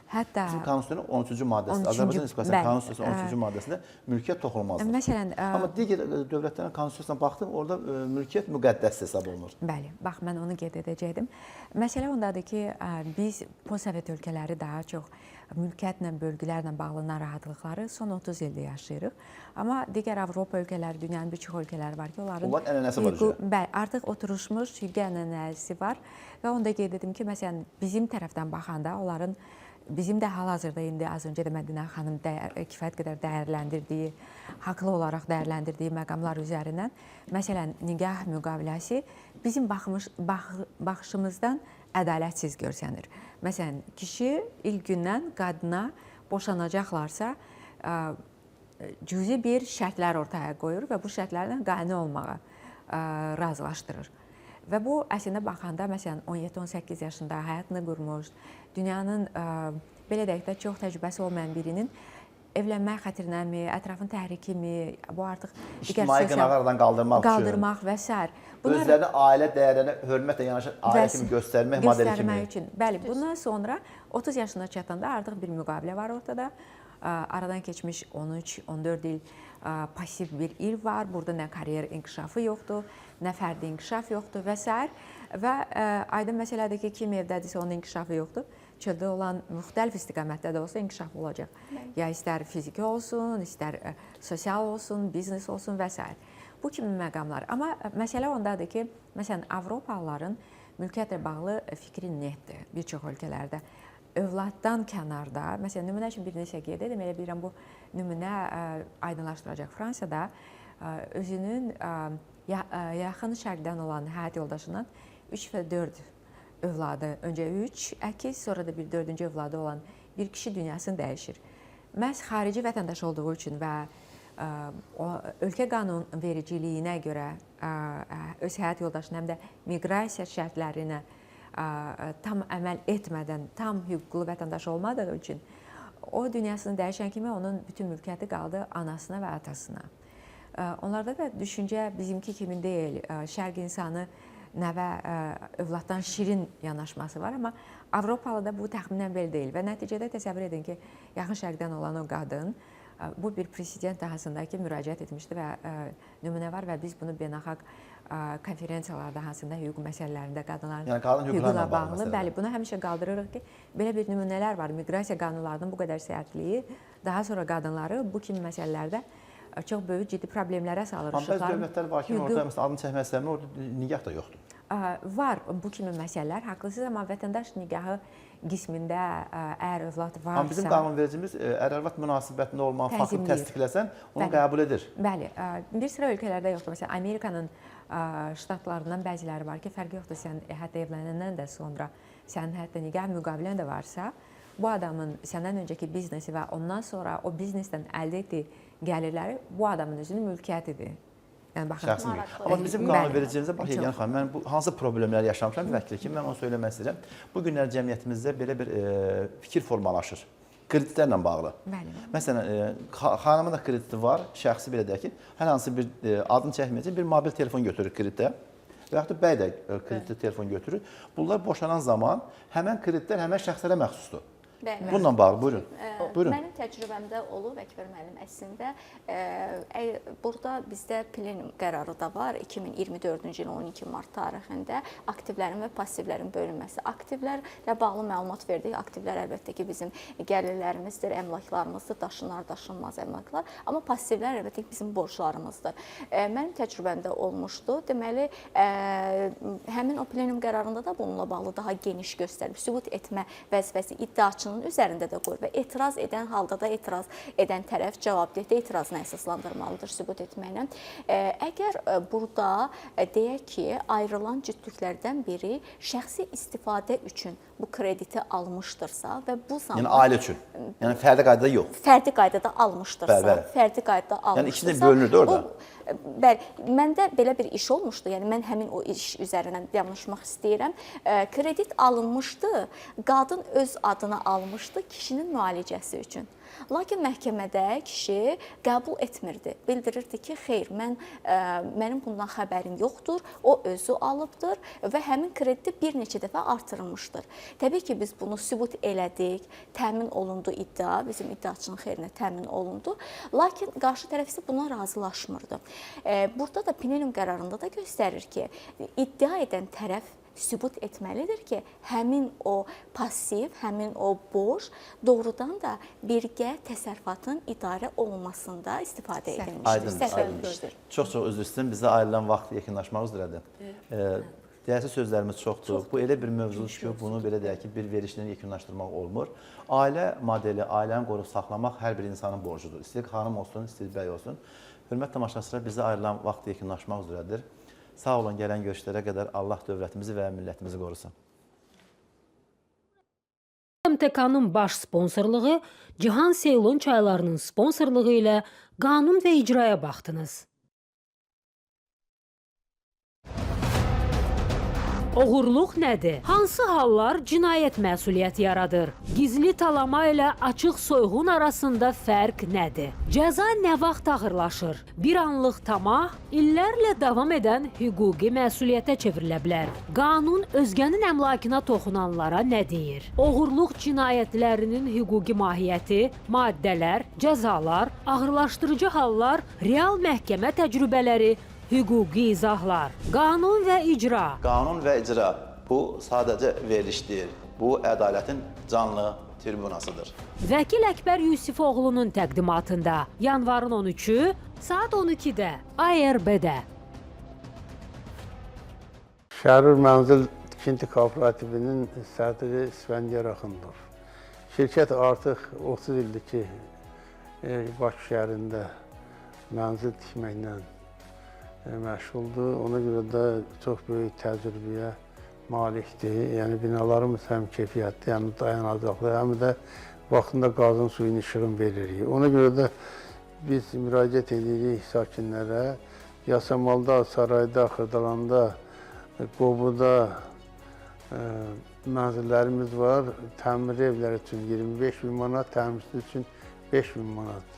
Hətta bizim Konstitusiyanın 13-cü maddəsində, Azərbaycan Respublikasının Konstitusiyasının 13-cü maddəsində mülkiyyət toxunulmazdır. Məsələn, amma digər dövlətlərin konstitusiyasına baxdım, orada mülkiyyət müqəddəs hesab olunur. Bəli, bax, mən onu qeyd edəcəkdim. Məsələ ondadır ki, biz postsovet ölkələri daha çox mülkiyyətlə, bölgülərlə bağlı narahatlıqları son 30 ildə yaşayırıq. Amma digər Avropa ölkələri, dünyanın bir çox ölkələri var ki, onların ənənəsi var. Bəli, artıq oturuşmuş hüquqi ənənəsi var və onu da qeyd edim ki, məsələn, bizim tərəfdən baxanda onların bizim də hal-hazırda indi az öncə də Mədinə xanım kifayət qədər dəyərləndirdiyi, haqlı olaraq dəyərləndirdiyi məqamlar üzərindən, məsələn, nigah müqaviləsi bizim baxışımızdan ədalətsiz görsənir. Məsələn, kişi ilk gündən qadına boşanacaqlarsa, cüzi bir şərtlər ortaya qoyur və bu şərtlərlə qane olmağa razılaşdırır. Və bu əslində baxanda, məsələn, 17-18 yaşında həyatını qurmuş, dünyanın belə deyək də çox təcrübəsi olmayan birinin evlənmək xatirinəmi, ətrafın təhrikimi, bu artıq ictimai qınağlardan qaldırmaq və s. Özlərini ailə dəyərlərinə hörmətlə yanaşı ailə kimi göstərmək modeli kimi. Bəli, bundan sonra 30 yaşına çatanda artıq bir müqavilə var ortada. Aradan keçmiş 13-14 il pasiv bir il var. Burada nə karyer inkişafı yoxdur, nə fərdi inkişaf yoxdur və s. Və aydın məsələdir ki, kim evdədirsə onun inkişafı yoxdur. Çöldə olan müxtəlif istiqamətdə də olsa inkişaf olacaq. Ya istər fiziki olsun, istər sosial olsun, biznes olsun və s. Bu kimi məqamlar. Amma məsələ ondadır ki, məsələn, Avropalıların mülkiyyətlə bağlı fikri netdir bir çox ölkələrdə. Övladdan kənarda, məsələn, nümunə üçün bir neçə qeyd edim, elə bilirəm bu nümunə aydınlaşdıracaq. Fransada özünün yaxın şərqdən olan həyat yoldaşından 3 və 4 övladı, öncə 3 əkiz, sonra da bir 4-cü övladı olan bir kişi dünyasını dəyişir. Məhz xarici vətəndaş olduğu üçün və ölkə qanunvericiliyinə görə öz həyat yoldaşının həm də miqrasiya şərtlərinə tam əməl etmədən, tam hüquqlu vətəndaş olmadığı üçün o dünyasını dəyişən kimi onun bütün mülkiyyəti qaldı anasına və atasına. Onlarda da düşüncə bizimki kimi deyil. Şərq insanı nəvə övladdan şirin yanaşması var, amma Avropalıda bu təxminən belə deyil və nəticədə təsəvvür edin ki, yaxın şərqdən olan o qadın bu bir prezident dahasındakı müraciət etmişdi və nümunə var və biz bunu beynəlxalq konferensiyalarda hansında hüquq məsələlərində qadınların hüquqla bağlı, bəli, bunu həmişə qaldırırıq ki, belə bir nümunələr var. Miqrasiya qanunlarının bu qədər sərtliyi daha sonra qadınları bu kimi məsələlərdə çox böyük ciddi problemlərə salır. Amma bəzi dövlətlər var ki, orada məsələn adını çəkmək istəmir, orada nigah da yoxdur. Var bu kimi məsələlər, haqlısınız, amma vətəndaş nigahı qismində əgər övlad varsa... Amma bizim qanunvericimiz ər-arvad münasibətində olmayan faktı təsdiqləsən, onu qəbul edir. Bəli, bir sıra ölkələrdə yoxdur. Məsələn, Amerikanın ştatlarından bəziləri var ki, fərqi yoxdur, sən hətta evlənəndən də sonra sənin hətta nigah müqavilən də varsa, bu adamın səndən öncəki biznesi və ondan sonra o biznesdən əldə etdiyi gəlirləri bu adamın özünün mülkiyyətidir. Yəni baxın. Amma bizim qanunvericimizdə bax Yeganə xanım, mən bu hansı problemləri yaşamışam müvəkkil ki, mən onu söyləmək istəyirəm. Bu günlər cəmiyyətimizdə belə bir fikir formalaşır. Kreditlərlə bağlı. Bəli. Məsələn, xanımın da krediti var, şəxsi belə deyək ki, hər hansı bir adını çəkməyəcək bir mobil telefon götürür kreditə və yaxud da bəy də kreditli telefon götürür. Bunlar boşanan zaman həmən kreditlər həmən şəxslərə məxsusdur. Bununla bağlı, buyurun. Mənim təcrübəmdə olub, Əkbər müəllim, əslində burada bizdə plenum qərarı da var. 2024-cü ilin 12 mart tarixində aktivlərin və passivlərin bölünməsi. Aktivlərlə bağlı məlumat verdik. Aktivlər əlbəttə ki, bizim gəlirlərimizdir, əmlaklarımızdır, daşınar, daşınmaz əmlaklar. Amma passivlər əlbəttə ki, bizim borclarımızdır. Mənim təcrübəmdə olmuşdu. Deməli, həmin o plenum qərarında da bununla bağlı daha geniş göstərib, sübut etmə vəzifəsi iddiaçının üzərində də qoyur və etiraz edən halda da etiraz edən tərəf cavabdehdə etirazını əsaslandırmalıdır sübut etməklə. Əgər burada deyək ki, ayrılan cütlüklərdən biri şəxsi istifadə üçün bu krediti almışdırsa və bu zaman... Yəni ailə üçün, yəni fərdi qaydada yox. Fərdi qaydada almışdırsa, fərdi qaydada almışdırsa... Yəni ikisi də bölünürdü orada. Bəli, məndə belə bir iş olmuşdu, yəni mən həmin o iş üzərindən danışmaq istəyirəm. Kredit alınmışdı, qadın öz adına almışdı kişinin müalicəsi üçün. Lakin məhkəmədə kişi qəbul etmirdi. Bildirirdi ki, xeyr, mənim bundan xəbərim yoxdur, o özü alıbdır və həmin krediti bir neçə dəfə artırılmışdır. Təbii ki, biz bunu sübut elədik, təmin olundu iddia, bizim iddiaçının xeyrinə təmin olundu. Lakin qarşı tərəf isə buna razılaşmırdı. Burada da plenum qərarında da göstərir ki, iddia edən tərəf sübut etməlidir ki, həmin o pasiv, həmin o borc doğrudan da birgə təsərrüfatın idarə olunmasında istifadə edilmişdir. Çox-çox üzr istəyirəm, bizə ayrılan vaxt yekunlaşmaq üzrədir. Dəyərli sözlərimiz çoxdur. Bu elə bir mövzudur ki, bunu belə deyək ki, bir verişlə yekunlaşdırmaq olmur. Ailə modeli, ailəni qoruyub saxlamaq hər bir insanın borcudur. İstəyir xanım olsun, istəyir bəy olsun. Hörmət tamaşaçılar, bizə ayrılan vaxt yekunlaşmaq üzrədir. Sağ olun, gələn görüşlərə qədər Allah dövlətimizi və millətimizi qorusun. MTK-nın baş sponsorluğu, Cihan Seylon çaylarının sponsorluğu ilə qanun və icraya baxdınız. Oğurluq nədir? Hansı hallar cinayət məsuliyyəti yaradır? Gizli talama ilə açıq soyğun arasında fərq nədir? Cəza nə vaxt ağırlaşır? Bir anlıq tamah illərlə davam edən hüquqi məsuliyyətə çevrilə bilər. Qanun özgənin əmlakına toxunanlara nə deyir? Oğurluq cinayətlərinin hüquqi mahiyyəti, maddələr, cəzalar, ağırlaşdırıcı hallar, real məhkəmə təcrübələri, hüquqi izahlar, qanun və icra. Qanun və icra bu sadəcə veriliş deyil. Bu ədalətin canlı tribunasıdır. Vəkil Əkbər Yusifoğlu'nun təqdimatında yanvarın 13-ü saat 12-də ARB-də. Şərur Mənzil Tikinti Kooperativinin sədri İsfəndiyar Axundov. Şirkət artıq 30 ildir ki, Bakı şəhərində mənzil tikməklə məşğuldur. Ona görə də çox böyük təcrübəyə malikdir. Yəni binalarımız həm keyfiyyətli, həm dayanacaqlı, həm də vaxtında qazın suyun işığını veririk. Ona görə də biz müraciət edirik sakinlərə. Yasamalda, Sarayda, Xırdalanda, Qobuda, mənzillərimiz var. Təmir evləri üçün 25 min manat, təmirsiz üçün 5 min manat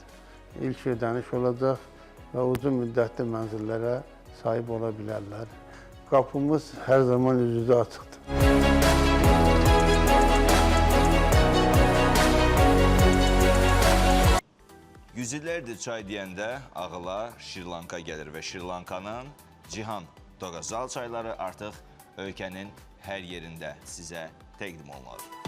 ilk ödəniş olacaq və uzun müddətli mənzillərə sahib ola bilərlər. Qapımız hər zaman üz-üzə açıqdır. Yüzillərdir çay deyəndə ağıla Şirlanka gəlir və Şirlankanın Cihan Doğazal çayları artıq ölkənin hər yerində sizə təqdim olunur.